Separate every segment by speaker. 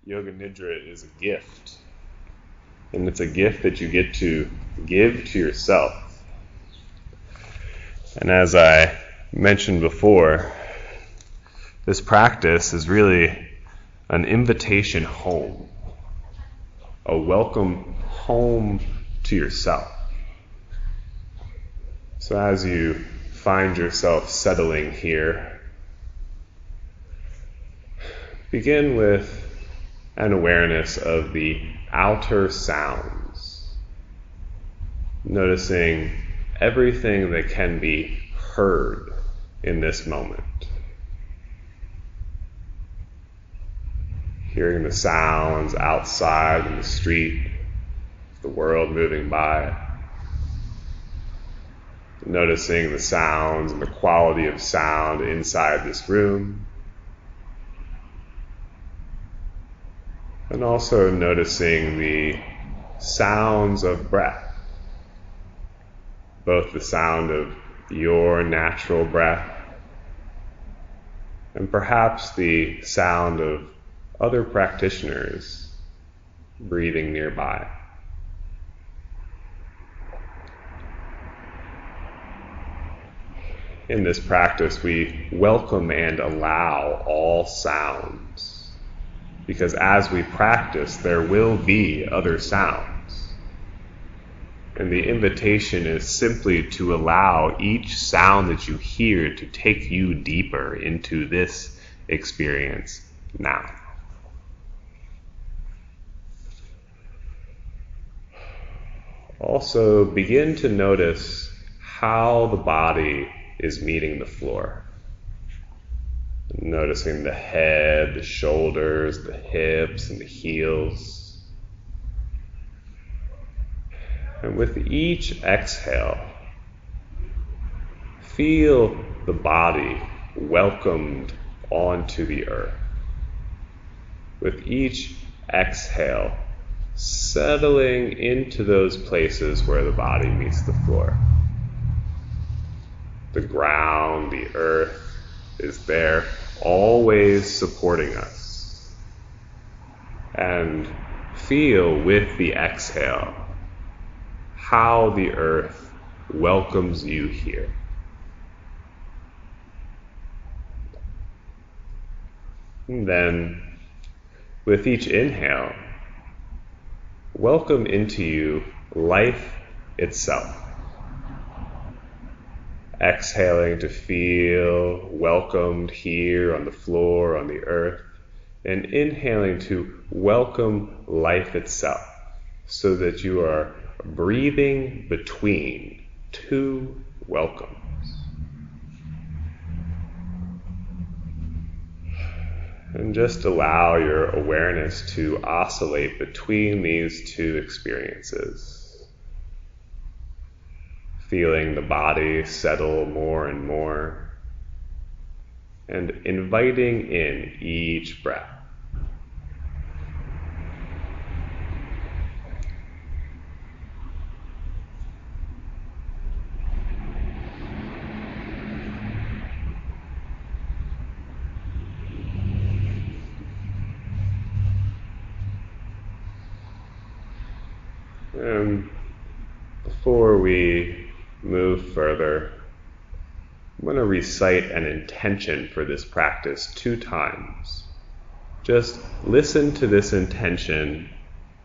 Speaker 1: Yoga Nidra is a gift. And it's a gift that you get to give to yourself. And as I mentioned before, this practice is really an invitation home, a welcome home to yourself. So as you find yourself settling here, begin with an awareness of the outer sounds, noticing everything that can be heard in this moment. Hearing the sounds outside in the street, the world moving by. Noticing the sounds and the quality of sound inside this room. And also noticing the sounds of breath, both the sound of your natural breath and perhaps the sound of other practitioners breathing nearby. In this practice, we welcome and allow all sounds. Because as we practice, there will be other sounds. And the invitation is simply to allow each sound that you hear to take you deeper into this experience now. Also, begin to notice how the body is meeting the floor. Noticing the head, the shoulders, the hips, and the heels. And with each exhale, feel the body welcomed onto the earth. With each exhale, settling into those places where the body meets the floor. The ground, the earth, is there, always supporting us. And feel with the exhale how the earth welcomes you here. And then, with each inhale, welcome into you life itself. Exhaling to feel welcomed here on the floor, on the earth, and inhaling to welcome life itself, so that you are breathing between two welcomes. And just allow your awareness to oscillate between these two experiences. Feeling the body settle more and more, and inviting in each breath. And before we move further, I'm going to recite an intention for this practice 2 times. Just listen to this intention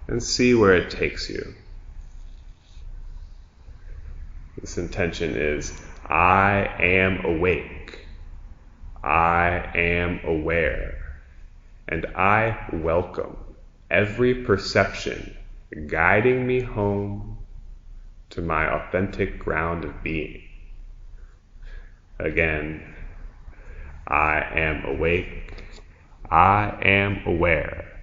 Speaker 1: and see where it takes you. This intention is, I am awake, I am aware, and I welcome every perception guiding me home to my authentic ground of being. Again, I am awake, I am aware,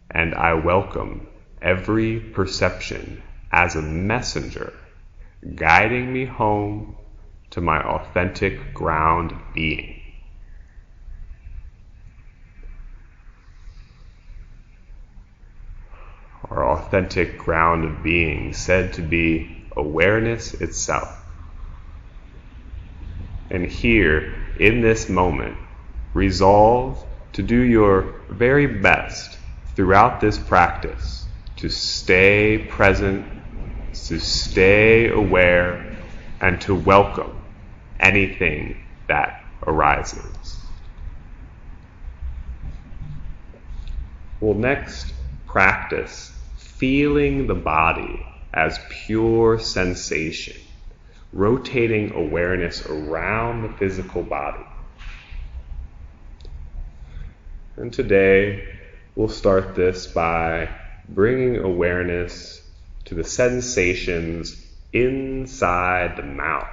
Speaker 1: and I welcome every perception as a messenger guiding me home to my authentic ground of being. Our authentic ground of being, said to be awareness itself. And here, in this moment, resolve to do your very best throughout this practice to stay present, to stay aware, and to welcome anything that arises. We'll next practice feeling the body as pure sensation, rotating awareness around the physical body. And today, we'll start this by bringing awareness to the sensations inside the mouth.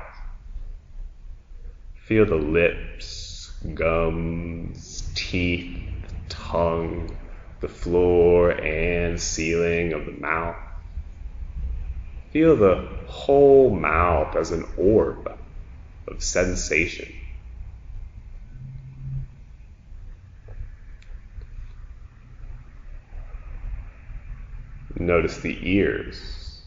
Speaker 1: Feel the lips, gums, teeth, tongue, the floor and ceiling of the mouth. Feel the whole mouth as an orb of sensation. Notice the ears,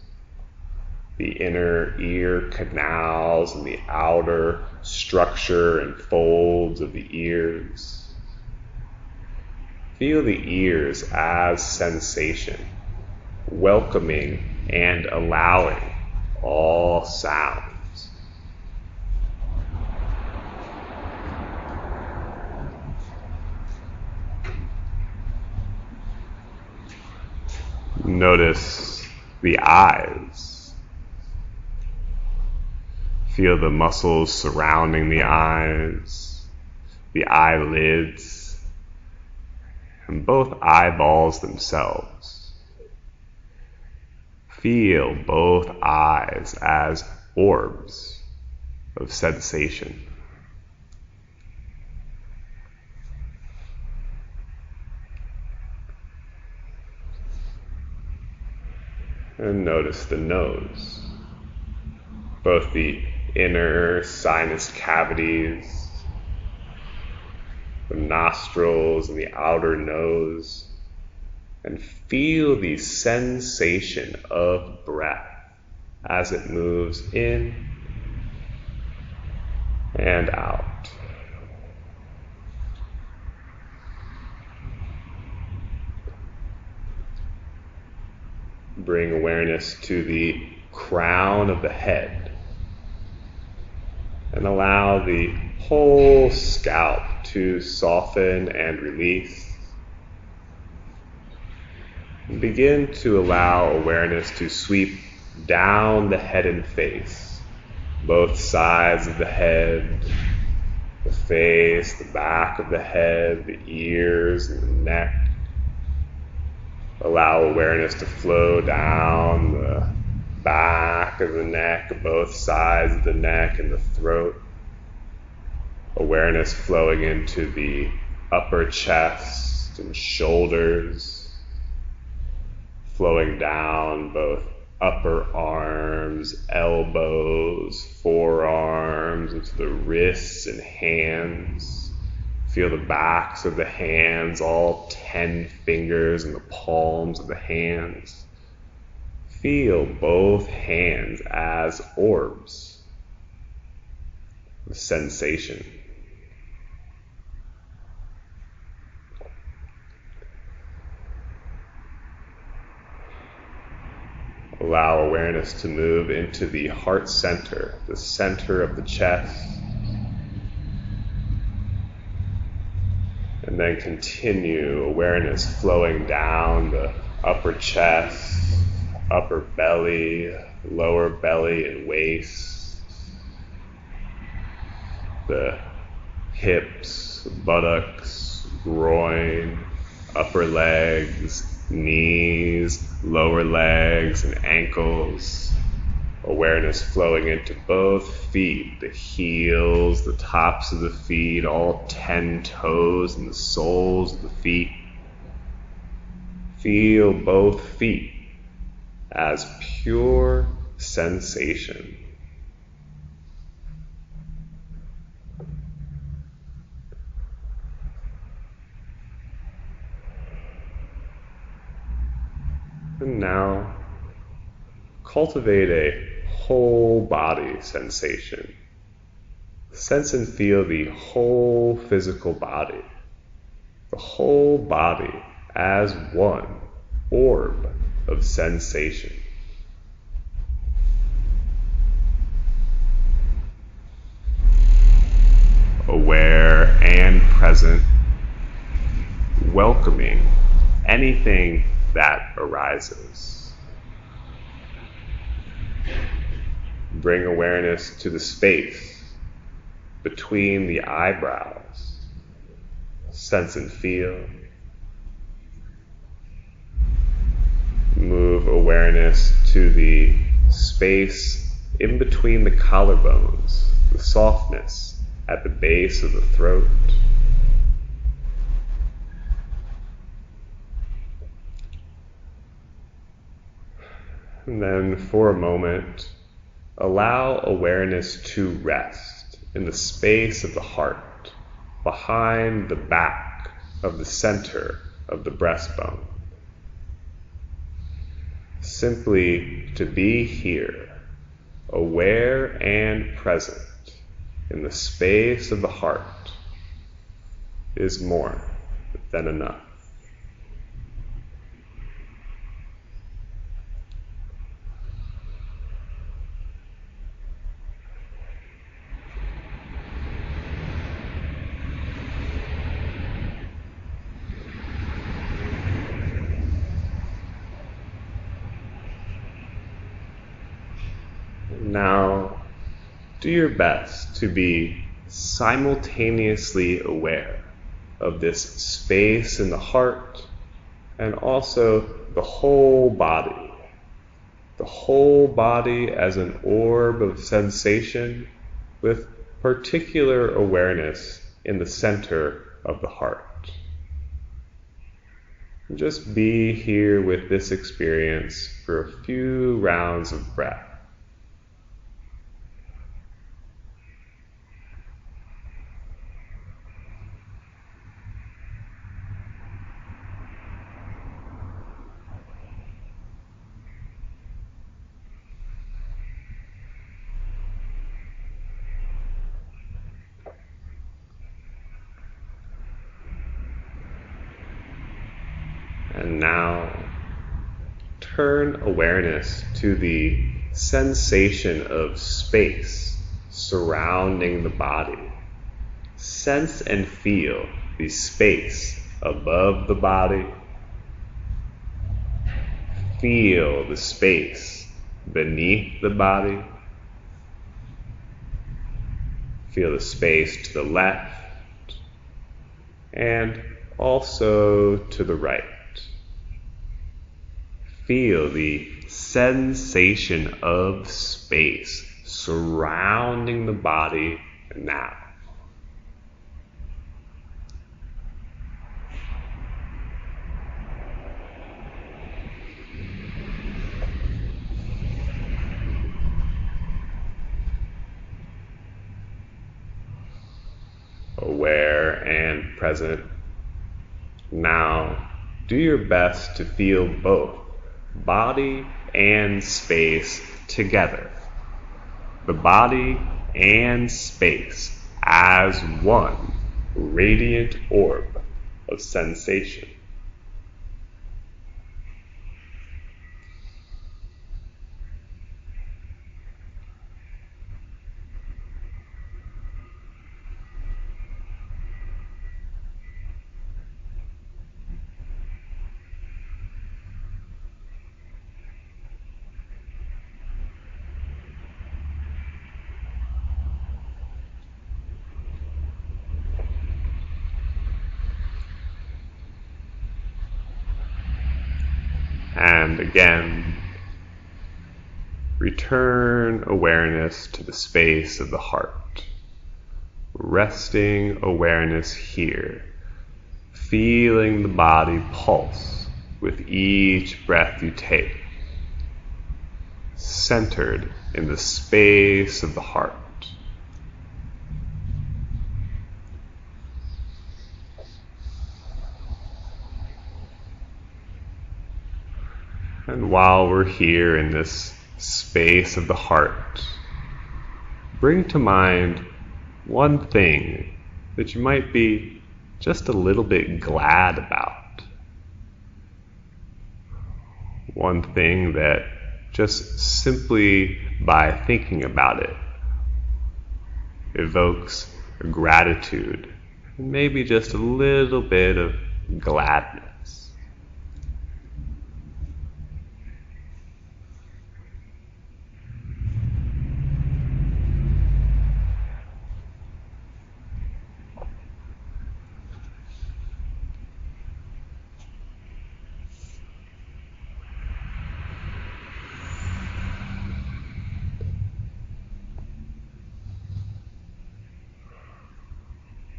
Speaker 1: the inner ear canals and the outer structure and folds of the ears. Feel the ears as sensation, welcoming and allowing all sounds. Notice the eyes. Feel the muscles surrounding the eyes, the eyelids, and both eyeballs themselves. Feel both eyes as orbs of sensation. And notice the nose, both the inner sinus cavities, the nostrils and the outer nose, and feel the sensation of breath as it moves in and out. Bring awareness to the crown of the head and allow the whole scalp to soften and release. And begin to allow awareness to sweep down the head and face, both sides of the head, the face, the back of the head, the ears, and the neck. Allow awareness to flow down the back of the neck, both sides of the neck, and the throat. Awareness flowing into the upper chest and shoulders, flowing down both upper arms, elbows, forearms, into the wrists and hands. Feel the backs of the hands, all 10 fingers and the palms of the hands. Feel both hands as orbs of sensation. Allow awareness to move into the heart center, the center of the chest. And then continue awareness flowing down the upper chest, upper belly, lower belly and waist, the hips, buttocks, groin, upper legs, knees, lower legs and ankles. Awareness flowing into both feet, the heels, the tops of the feet, all 10 toes and the soles of the feet. Feel both feet as pure sensation. And now, cultivate a whole body sensation. Sense and feel the whole physical body. The whole body as one orb of sensation. Aware and present, welcoming anything that arises. Bring awareness to the space between the eyebrows. Sense and feel. Move awareness to the space in between the collarbones, the softness at the base of the throat. And then for a moment, allow awareness to rest in the space of the heart, behind the back of the center of the breastbone. Simply to be here, aware and present in the space of the heart, is more than enough. Now, do your best to be simultaneously aware of this space in the heart and also the whole body. The whole body as an orb of sensation with particular awareness in the center of the heart. Just be here with this experience for a few rounds of breath. And now, turn awareness to the sensation of space surrounding the body. Sense and feel the space above the body. Feel the space beneath the body. Feel the space to the left and also to the right. Feel the sensation of space surrounding the body now. Aware and present. Now, do your best to feel both body and space together. The body and space as one radiant orb of sensation. And again, return awareness to the space of the heart. Resting awareness here, feeling the body pulse with each breath you take, centered in the space of the heart. And while we're here in this space of the heart, bring to mind one thing that you might be just a little bit glad about. one thing that just simply by thinking about it evokes gratitude, and maybe just a little bit of gladness.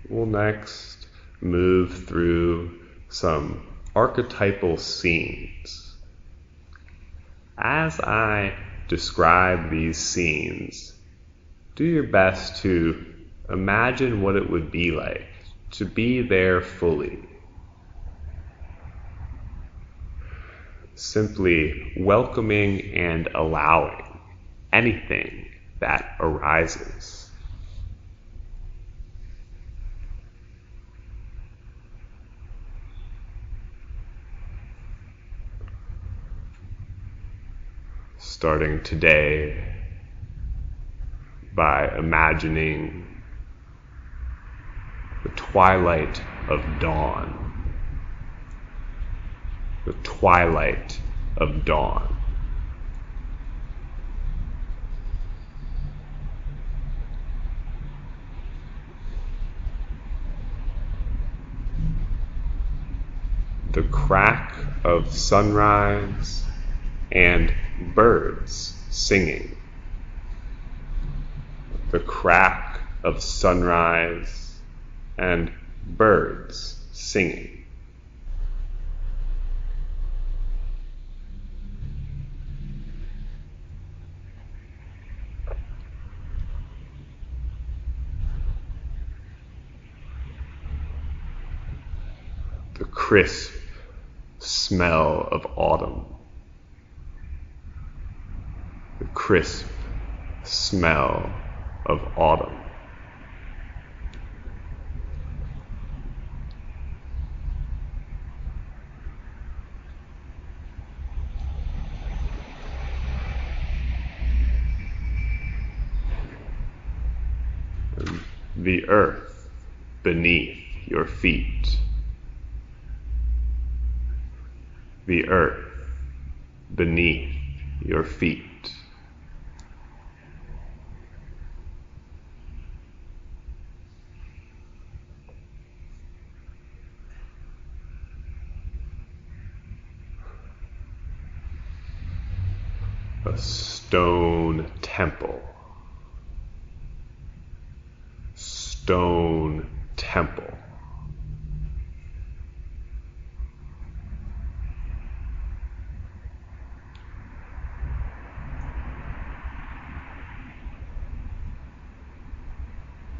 Speaker 1: We'll next move through some archetypal scenes. As I describe these scenes, do your best to imagine what it would be like to be there fully. Simply welcoming and allowing anything that arises. Starting today by imagining the twilight of dawn. The twilight of dawn. The crack of sunrise and birds singing. The crack of sunrise and birds singing. The crisp smell of autumn. The crisp smell of autumn. And the earth beneath your feet. The earth beneath your feet. A stone temple. Stone temple.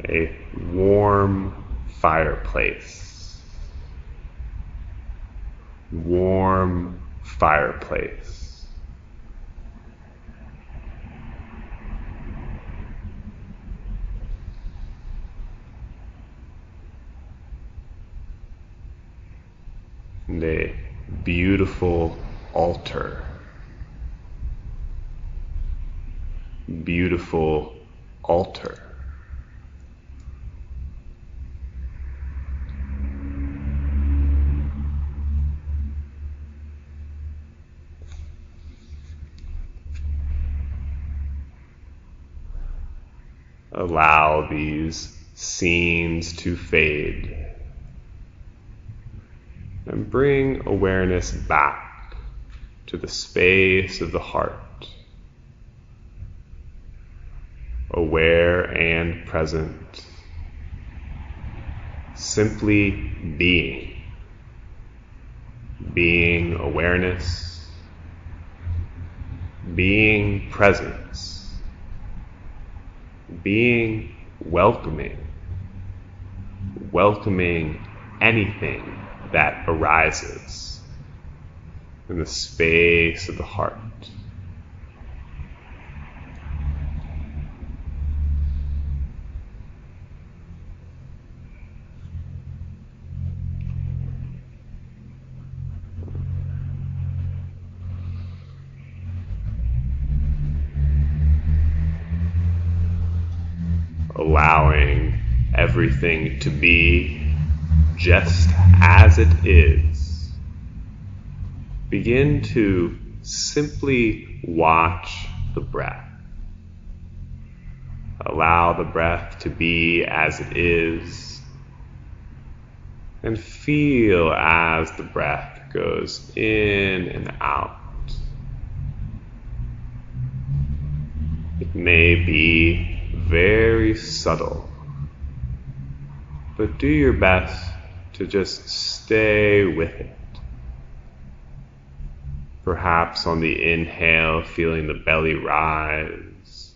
Speaker 1: A warm fireplace. Warm fireplace. And a beautiful altar. Beautiful altar. Allow these scenes to fade and bring awareness back to the space of the heart, aware and present, simply being awareness, being presence, being welcoming anything that arises in the space of the heart. allowing everything to be just as it is. Begin to simply watch the breath. Allow the breath to be as it is, and feel as the breath goes in and out. It may be very subtle, but do your best to just stay with it. Perhaps on the inhale, feeling the belly rise,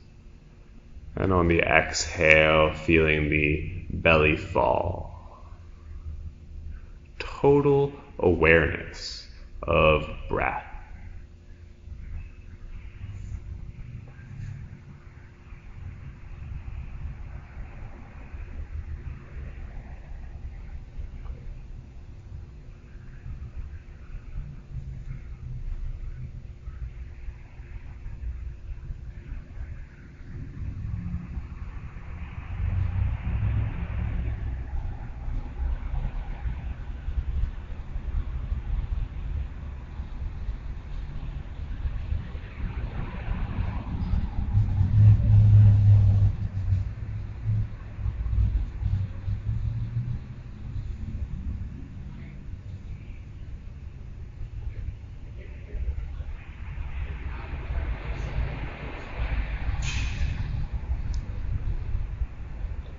Speaker 1: and on the exhale, feeling the belly fall. Total awareness of breath.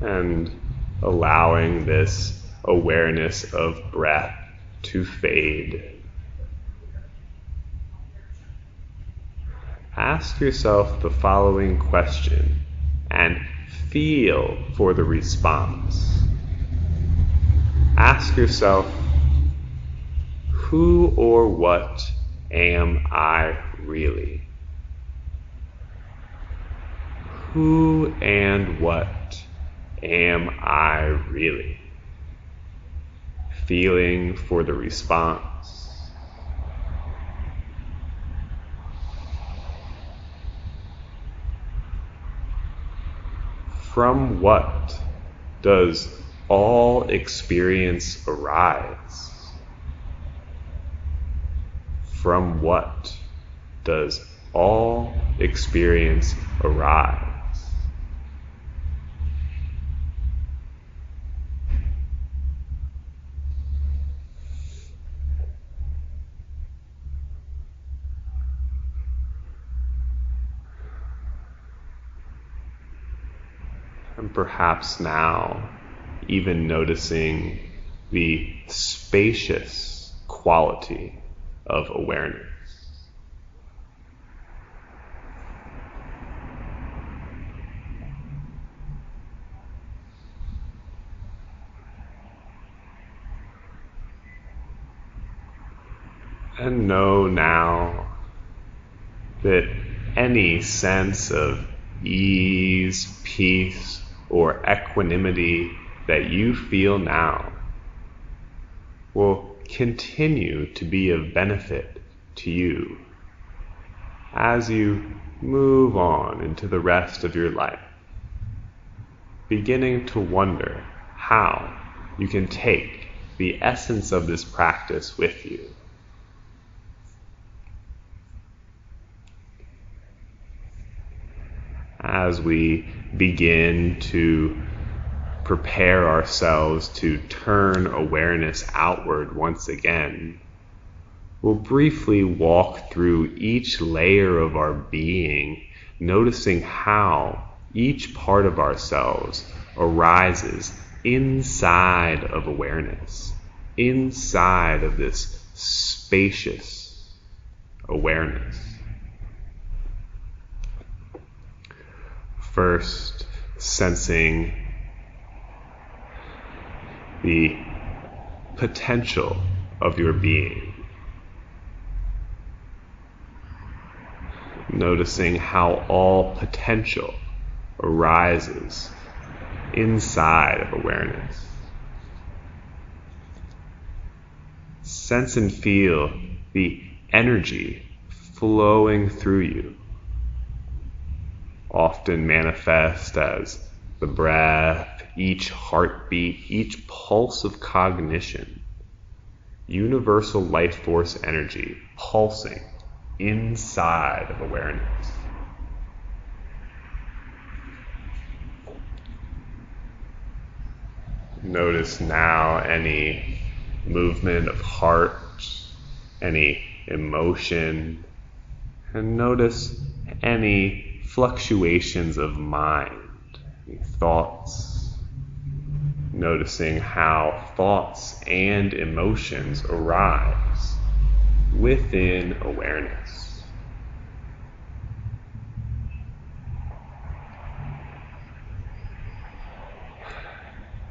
Speaker 1: And allowing this awareness of breath to fade. Ask yourself the following question and feel for the response. Ask yourself, who or what am I really? Who and what am I really? Feeling for the response. From what does all experience arise? From what does all experience arise? And perhaps now, even noticing the spacious quality of awareness. And know now that any sense of ease, peace, or equanimity that you feel now will continue to be of benefit to you as you move on into the rest of your life, beginning to wonder how you can take the essence of this practice with you. As we begin to prepare ourselves to turn awareness outward once again, we'll briefly walk through each layer of our being, noticing how each part of ourselves arises inside of awareness, inside of this spacious awareness. First, sensing the potential of your being. Noticing how all potential arises inside of awareness. Sense and feel the energy flowing through you, often manifest as the breath, each heartbeat, each pulse of cognition, universal life force energy pulsing inside of awareness. Notice now any movement of heart, any emotion, and notice any fluctuations of mind, any thoughts. Noticing how thoughts and emotions arise within awareness.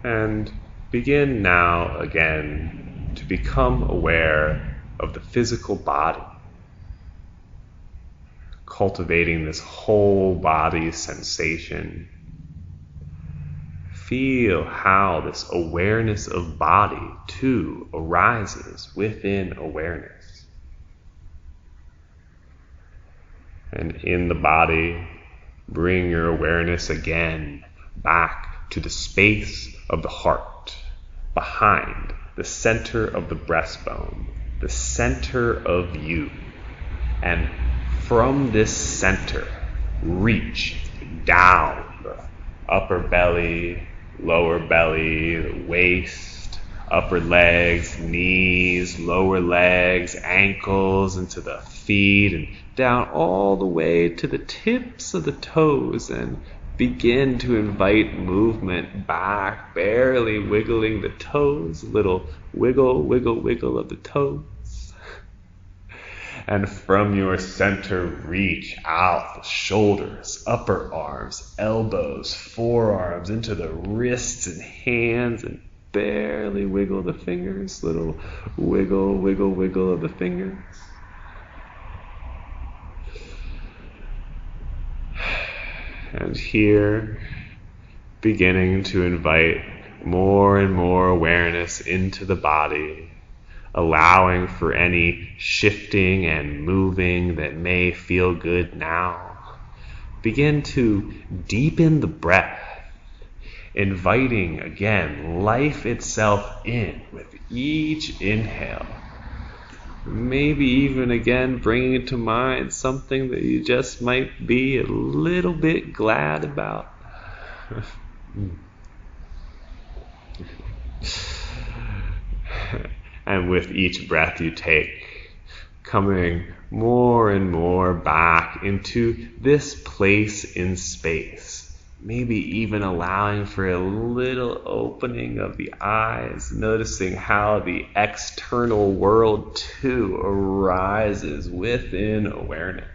Speaker 1: And begin now again to become aware of the physical body, cultivating this whole body sensation. Feel how this awareness of body too arises within awareness. And in the body, bring your awareness again back to the space of the heart, behind the center of the breastbone, the center of you. And from this center, reach down the upper belly, lower belly, the waist, upper legs, knees, lower legs, ankles, into the feet, and down all the way to the tips of the toes, and begin to invite movement back, barely wiggling the toes, little wiggle, wiggle, wiggle of the toes. And from your center, reach out the shoulders, upper arms, elbows, forearms, into the wrists and hands, and barely wiggle the fingers, little wiggle, wiggle, wiggle of the fingers. And here, beginning to invite more and more awareness into the body, allowing for any shifting and moving that may feel good now. Begin to deepen the breath, inviting again life itself in with each inhale. Maybe even again bringing to mind something that you just might be a little bit glad about. And with each breath you take, coming more and more back into this place in space. Maybe even allowing for a little opening of the eyes, noticing how the external world too arises within awareness.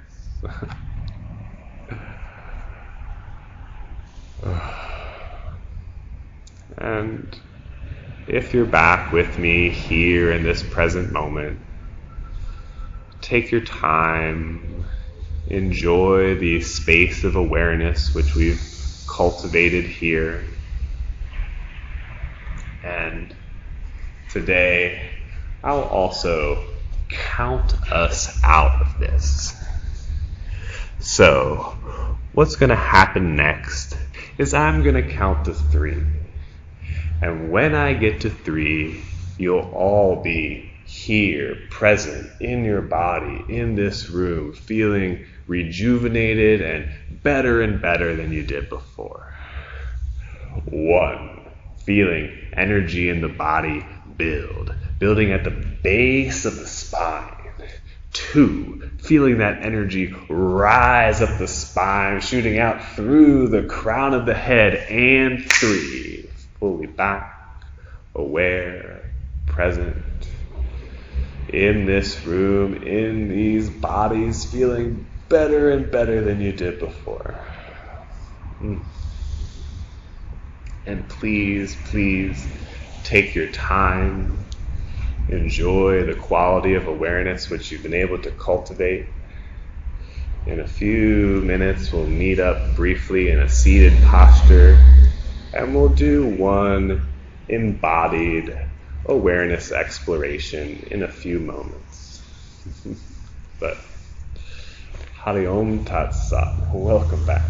Speaker 1: And if you're back with me here in this present moment, take your time, enjoy the space of awareness which we've cultivated here. And today, I'll also count us out of this. So, what's going to happen next is I'm going to count to 3. And when I get to 3, you'll all be here, present, in your body, in this room, feeling rejuvenated and better than you did before. 1, feeling energy in the body building at the base of the spine. 2, feeling that energy rise up the spine, shooting out through the crown of the head. And 3, fully back, aware, present, in this room, in these bodies, feeling better than you did before. And please take your time. Enjoy the quality of awareness which you've been able to cultivate. In a few minutes, we'll meet up briefly in a seated posture, and we'll do one embodied awareness exploration in a few moments. But Hari Om Tat Sat. Welcome back.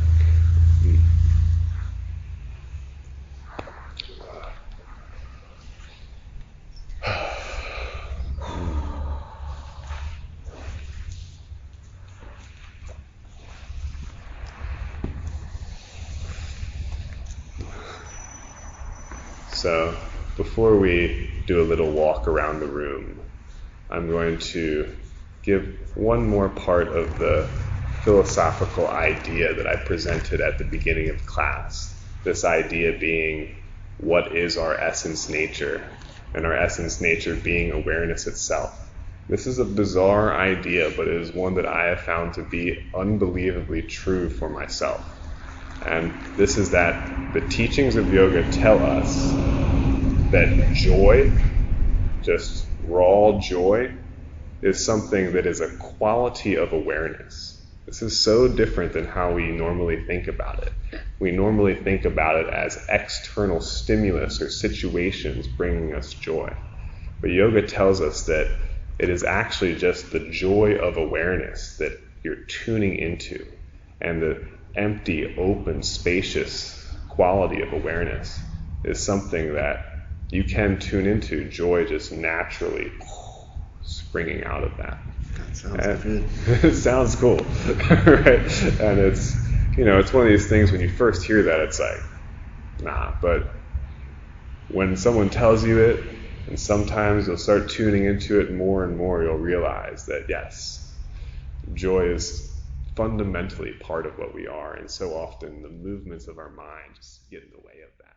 Speaker 1: So before we do a little walk around the room, I'm going to give one more part of the philosophical idea that I presented at the beginning of class. This idea being, what is our essence nature? And our essence nature being awareness itself. This is a bizarre idea, but it is one that I have found to be unbelievably true for myself. And this is that the teachings of yoga tell us that joy, just raw joy, is something that is a quality of awareness. This is so different than how we normally think about it. We normally think about it as external stimulus or situations bringing us joy. But yoga tells us that it is actually just the joy of awareness that you're tuning into, and the empty, open, spacious quality of awareness is something that you can tune into. Joy just naturally springing out of that.
Speaker 2: That sounds good.
Speaker 1: It sounds cool, right? And it's, it's one of these things when you first hear that, it's like, nah. But when someone tells you it, and sometimes you'll start tuning into it more and more, you'll realize that, yes, joy is fundamentally part of what we are, and so often the movements of our mind just get in the way of that.